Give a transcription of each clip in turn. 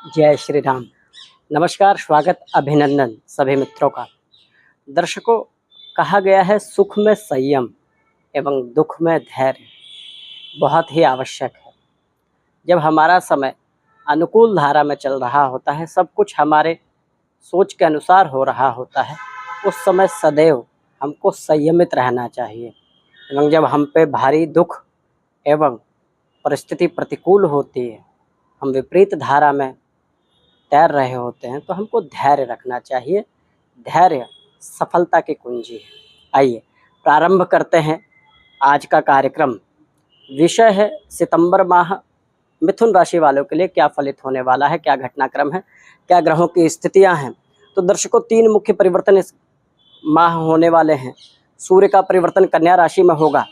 जय श्री राम। नमस्कार, स्वागत, अभिनंदन सभी मित्रों का। दर्शकों, कहा गया है सुख में संयम एवं दुख में धैर्य बहुत ही आवश्यक है। जब हमारा समय अनुकूल धारा में चल रहा होता है, सब कुछ हमारे सोच के अनुसार हो रहा होता है, उस समय सदैव हमको संयमित रहना चाहिए। एवं जब हम पे भारी दुख एवं परिस्थिति प्रतिकूल होती है, हम विपरीत धारा में तैर रहे होते हैं, तो हमको धैर्य रखना चाहिए। धैर्य सफलता की कुंजी है। आइए प्रारंभ करते हैं आज का कार्यक्रम। विषय है सितंबर माह मिथुन राशि वालों के लिए क्या फलित होने वाला है, क्या घटनाक्रम है, क्या ग्रहों की स्थितियां हैं। तो दर्शकों, 3 मुख्य परिवर्तन इस माह होने वाले हैं। सूर्य का परिवर्तन कन्या राशि में होगा।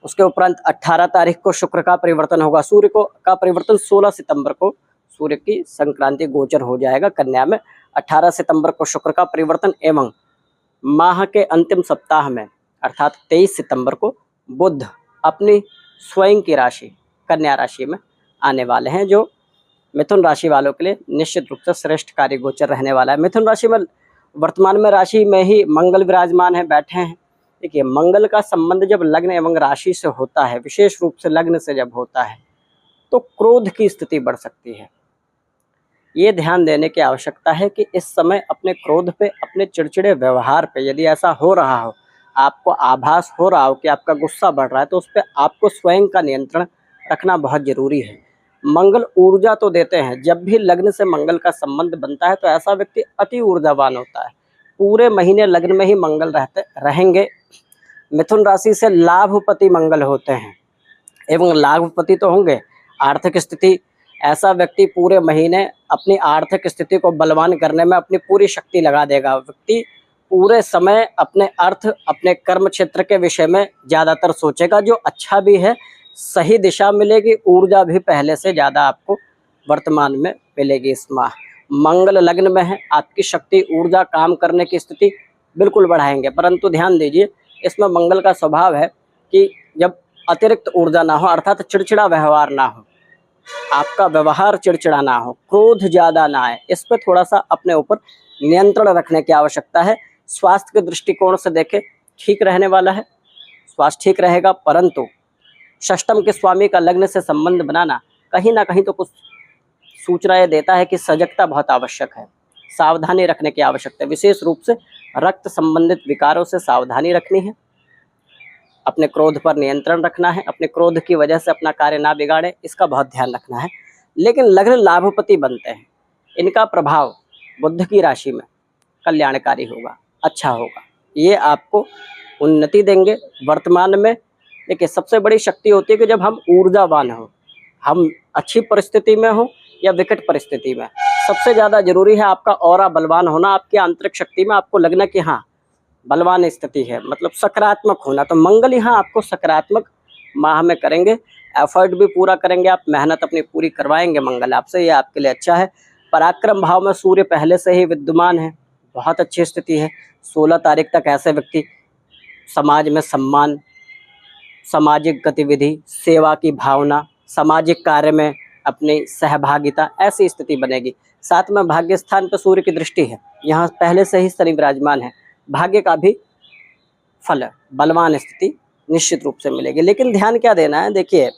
उसके उपरांत 18 तारीख को शुक्र का परिवर्तन होगा। सूर्य का परिवर्तन 16 सितंबर को सूर्य की संक्रांति गोचर हो जाएगा कन्या में। 18 सितंबर को शुक्र का परिवर्तन एवं माह के अंतिम सप्ताह में अर्थात 23 सितंबर को बुध अपनी स्वयं की राशि कन्या राशि में आने वाले हैं, जो मिथुन राशि वालों के लिए निश्चित रूप से श्रेष्ठ कार्य गोचर रहने वाला है। मिथुन राशि में वर्तमान में राशि में ही मंगल विराजमान है, बैठे हैं। देखिए, मंगल का संबंध जब लग्न एवं राशि से होता है, विशेष रूप से लग्न से जब होता है, तो क्रोध की स्थिति बढ़ सकती है। ये ध्यान देने की आवश्यकता है कि इस समय अपने क्रोध पे, अपने चिड़चिड़े व्यवहार पे, यदि ऐसा हो रहा हो, आपको आभास हो रहा हो कि आपका गुस्सा बढ़ रहा है, तो उस पर आपको स्वयं का नियंत्रण रखना बहुत जरूरी है। मंगल ऊर्जा तो देते हैं। जब भी लग्न से मंगल का संबंध बनता है तो ऐसा व्यक्ति अति ऊर्जावान होता है। पूरे महीने लग्न में ही मंगल रहेंगे। मिथुन राशि से लाभपति मंगल होते हैं एवं लाभपति तो होंगे। आर्थिक स्थिति, ऐसा व्यक्ति पूरे महीने अपनी आर्थिक स्थिति को बलवान करने में अपनी पूरी शक्ति लगा देगा। व्यक्ति पूरे समय अपने अर्थ, अपने कर्म क्षेत्र के विषय में ज़्यादातर सोचेगा, जो अच्छा भी है। सही दिशा मिलेगी, ऊर्जा भी पहले से ज़्यादा आपको वर्तमान में मिलेगी। इस माह मंगल लग्न में है, आपकी शक्ति, ऊर्जा, काम करने की स्थिति बिल्कुल बढ़ाएंगे। परंतु ध्यान दीजिए, इसमें मंगल का स्वभाव है कि जब अतिरिक्त ऊर्जा ना हो, अर्थात चिड़चिड़ा व्यवहार ना हो, आपका व्यवहार चिड़चिड़ा ना हो, क्रोध ज़्यादा ना आए, इस पर थोड़ा सा अपने ऊपर नियंत्रण रखने की आवश्यकता है। स्वास्थ्य के दृष्टिकोण से देखें, ठीक रहने वाला है, स्वास्थ्य ठीक रहेगा। परंतु षष्टम के स्वामी का लग्न से संबंध बनाना कहीं ना कहीं तो कुछ सूचना ये देता है कि सजगता बहुत आवश्यक है, सावधानी रखने की आवश्यकता है। विशेष रूप से रक्त संबंधित विकारों से सावधानी रखनी है, अपने क्रोध पर नियंत्रण रखना है, अपने क्रोध की वजह से अपना कार्य ना बिगाड़े, इसका बहुत ध्यान रखना है। लेकिन लग्न लाभपति बनते हैं, इनका प्रभाव बुध की राशि में कल्याणकारी होगा, अच्छा होगा। ये आपको उन्नति देंगे। वर्तमान में देखिए, सबसे बड़ी शक्ति होती है कि जब हम ऊर्जावान हो, हम अच्छी परिस्थिति में हो या विकट परिस्थिति में, सबसे ज़्यादा जरूरी है आपका ऑरा बलवान होना। आपकी आंतरिक शक्ति में आपको लगना कि हाँ, बलवान स्थिति है, मतलब सकारात्मक होना। तो मंगल यहाँ आपको सकारात्मक माह में करेंगे, एफर्ट भी पूरा करेंगे, आप मेहनत अपनी पूरी करवाएंगे मंगल आपसे, ये आपके लिए अच्छा है। पराक्रम भाव में सूर्य पहले से ही विद्यमान है, बहुत अच्छी स्थिति है। 16 तारीख तक ऐसे व्यक्ति समाज में सम्मान, सामाजिक गतिविधि, सेवा की भावना, सामाजिक कार्य में अपनी सहभागिता, ऐसी स्थिति बनेगी। साथ में भाग्य स्थान पर सूर्य की दृष्टि है, यहाँ पहले से ही शनि विराजमान है, भाग्य का भी फल, बलवान स्थिति निश्चित रूप से मिलेगी। लेकिन ध्यान क्या देना है, देखिए,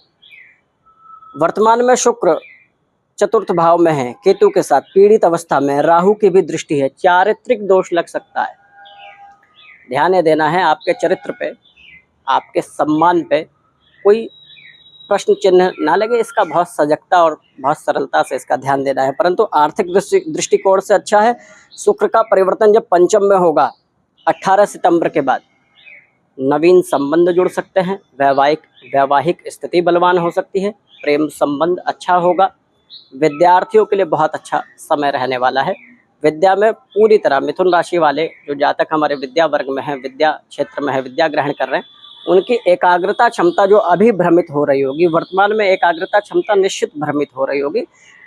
वर्तमान में शुक्र चतुर्थ भाव में है, केतु के साथ पीड़ित अवस्था में, राहु की भी दृष्टि है, चारित्रिक दोष लग सकता है। ध्यान ये देना है आपके चरित्र पे, आपके सम्मान पे कोई प्रश्न चिन्ह ना लगे, इसका बहुत सजगता और बहुत सरलता से इसका ध्यान देना है। परंतु आर्थिक दृष्टिकोण से अच्छा है। शुक्र का परिवर्तन जब पंचम में होगा 18 सितंबर के बाद, नवीन संबंध जुड़ सकते हैं, वैवाहिक स्थिति बलवान हो सकती है, प्रेम संबंध अच्छा होगा। विद्यार्थियों के लिए बहुत अच्छा समय रहने वाला है। विद्या में पूरी तरह मिथुन राशि वाले जो जातक हमारे विद्या वर्ग में हैं, विद्या क्षेत्र में है, विद्या ग्रहण कर रहे हैं, उनकी एकाग्रता क्षमता जो अभी भ्रमित हो रही होगी, वर्तमान में एकाग्रता क्षमता निश्चित भ्रमित हो रही होगी।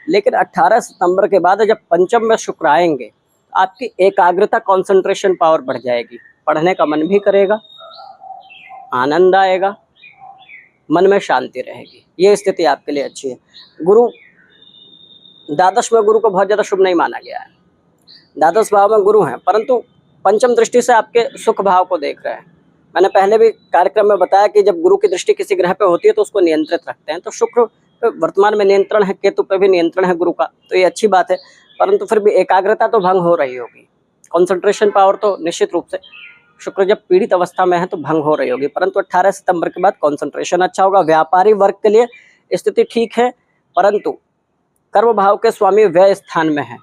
लेकिन 18 सितंबर के बाद जब पंचम में शुक्र आएंगे, आपकी एकाग्रता, कंसंट्रेशन पावर बढ़ जाएगी, पढ़ने का मन भी करेगा, आनंद आएगा, मन में शांति रहेगी। ये स्थिति आपके लिए अच्छी है। गुरु द्वादश में गुरु को बहुत ज़्यादा शुभ नहीं माना गया है। द्वादश भाव में गुरु हैं, परंतु पंचम दृष्टि से आपके सुख भाव को देख रहे हैं। मैंने पहले भी कार्यक्रम में बताया कि जब गुरु की दृष्टि किसी ग्रह पे होती है तो उसको नियंत्रित रखते हैं। तो शुक्र पे वर्तमान में नियंत्रण है, केतु पे भी नियंत्रण है गुरु का, तो ये अच्छी बात है। परंतु फिर भी एकाग्रता तो भंग हो रही होगी, कॉन्सेंट्रेशन पावर तो निश्चित रूप से शुक्र जब पीड़ित अवस्था में है तो भंग हो रही होगी। परंतु 18 सितंबर के बाद कॉन्सेंट्रेशन अच्छा होगा। व्यापारी वर्ग के लिए स्थिति ठीक है, परंतु कर्म भाव के स्वामी व्यय स्थान में है,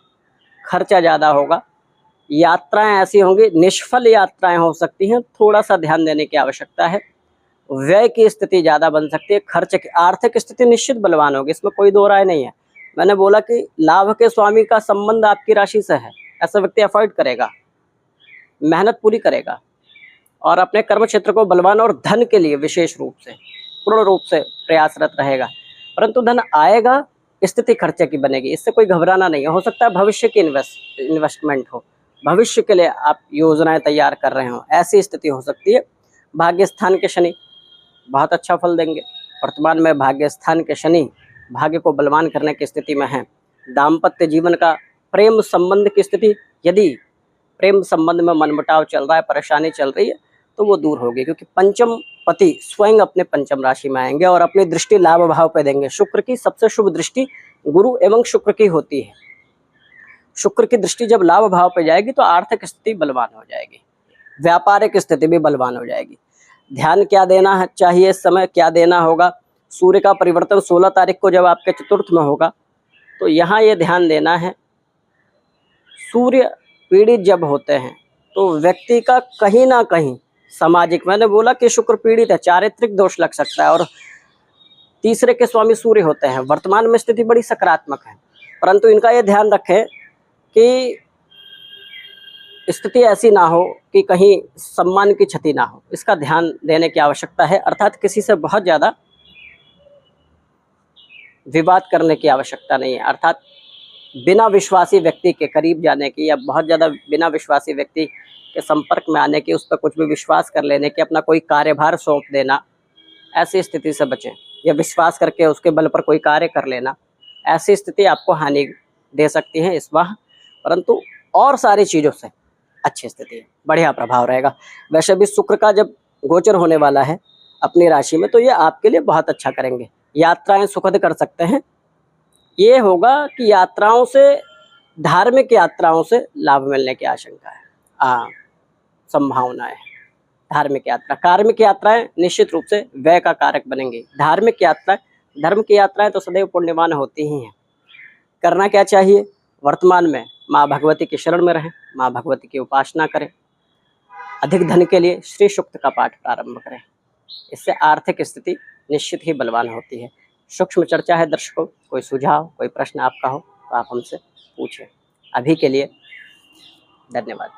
खर्चा ज़्यादा होगा, यात्राएं ऐसी होंगी, निष्फल यात्राएं हो सकती हैं, थोड़ा सा ध्यान देने की आवश्यकता है। व्यय की स्थिति ज़्यादा बन सकती है, खर्च की आर्थिक स्थिति निश्चित बलवान होगी, इसमें कोई दो राय नहीं है। मैंने बोला कि लाभ के स्वामी का संबंध आपकी राशि से है, ऐसा व्यक्ति एफर्ट करेगा, मेहनत पूरी करेगा और अपने कर्म क्षेत्र को बलवान और धन के लिए विशेष रूप से पूर्ण रूप से प्रयासरत रहेगा। परंतु धन आएगा, स्थिति खर्चे की बनेगी, इससे कोई घबराना नहीं है। हो सकता है भविष्य की इन्वेस्टमेंट हो, भविष्य के लिए आप योजनाएं तैयार कर रहे हो, ऐसी स्थिति हो सकती है। भाग्य स्थान के शनि बहुत अच्छा फल देंगे। वर्तमान में भाग्य स्थान के शनि भाग्य को बलवान करने की स्थिति में है। दाम्पत्य जीवन का प्रेम संबंध की स्थिति, यदि प्रेम संबंध में मनमुटाव चल रहा है, परेशानी चल रही है, तो वो दूर होगी, क्योंकि पंचम पति स्वयं अपने पंचम राशि में आएंगे और अपनी दृष्टि लाभ भाव पे देंगे। शुक्र की सबसे शुभ दृष्टि गुरु एवं शुक्र की होती है। शुक्र की दृष्टि जब लाभ भाव पे जाएगी तो आर्थिक स्थिति बलवान हो जाएगी, व्यापारिक स्थिति भी बलवान हो जाएगी। ध्यान क्या देना चाहिए, इस समय क्या देना होगा? सूर्य का परिवर्तन 16 तारीख को जब आपके चतुर्थ में होगा, तो यहाँ ये ध्यान देना है, सूर्य पीड़ित जब होते हैं तो व्यक्ति का कहीं ना कहीं सामाजिक, मैंने बोला कि शुक्र पीड़ित है, चारित्रिक दोष लग सकता है, और तीसरे के स्वामी सूर्य होते हैं। वर्तमान में स्थिति बड़ी सकारात्मक है, परंतु इनका ये ध्यान रखें कि स्थिति ऐसी ना हो कि कहीं सम्मान की क्षति ना हो, इसका ध्यान देने की आवश्यकता है। अर्थात किसी से बहुत ज़्यादा विवाद करने की आवश्यकता नहीं है, अर्थात बिना विश्वासी व्यक्ति के करीब जाने की या बहुत ज़्यादा बिना विश्वासी व्यक्ति के संपर्क में आने की, उस पर कुछ भी विश्वास कर लेने की, अपना कोई कार्यभार सौंप देना, ऐसी स्थिति से बचें। या विश्वास करके उसके बल पर कोई कार्य कर लेना, ऐसी स्थिति आपको हानि दे सकती है इस बार। परंतु और सारी चीज़ों से अच्छी स्थिति है, बढ़िया प्रभाव रहेगा। वैसे भी शुक्र का जब गोचर होने वाला है अपनी राशि में, तो ये आपके लिए बहुत अच्छा करेंगे। यात्राएं सुखद कर सकते हैं। ये होगा कि यात्राओं से, धार्मिक यात्राओं से लाभ मिलने की आशंका है, संभावना है। धार्मिक यात्रा, कार्मिक यात्राएं निश्चित रूप से व्यय का कारक बनेंगी। धार्मिक यात्राएं, धर्म की यात्राएं तो सदैव पुण्यवान होती ही हैं। करना क्या चाहिए? वर्तमान में माँ भगवती की शरण में रहें, माँ भगवती की उपासना करें, अधिक धन के लिए श्री सूक्त का पाठ प्रारंभ करें, इससे आर्थिक स्थिति निश्चित ही बलवान होती है। सूक्ष्म चर्चा है दर्शकों, कोई सुझाव, कोई प्रश्न आपका हो तो आप हमसे पूछें। अभी के लिए धन्यवाद।